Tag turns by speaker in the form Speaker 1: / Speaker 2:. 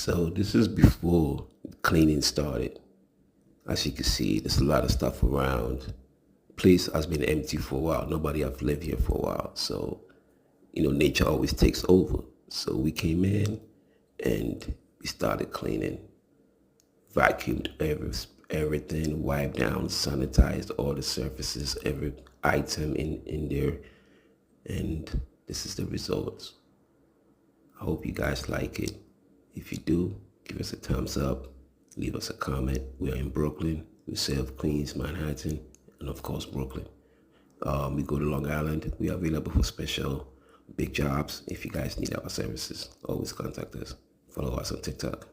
Speaker 1: So this is before cleaning started. As you can see, there's a lot of stuff around. Place has been empty for a while. Nobody have lived here for a while. So, nature always takes over. So we came in and we started cleaning, vacuumed everything, wiped down, sanitized all the surfaces, every item in there. And this is the results. I hope you guys like it. If you do, give us a thumbs up, leave us a comment. We are in Brooklyn. We serve Queens, Manhattan, and of course Brooklyn. We go to Long Island. We are available for special big jobs. If you guys need our services, always contact us. Follow us on TikTok.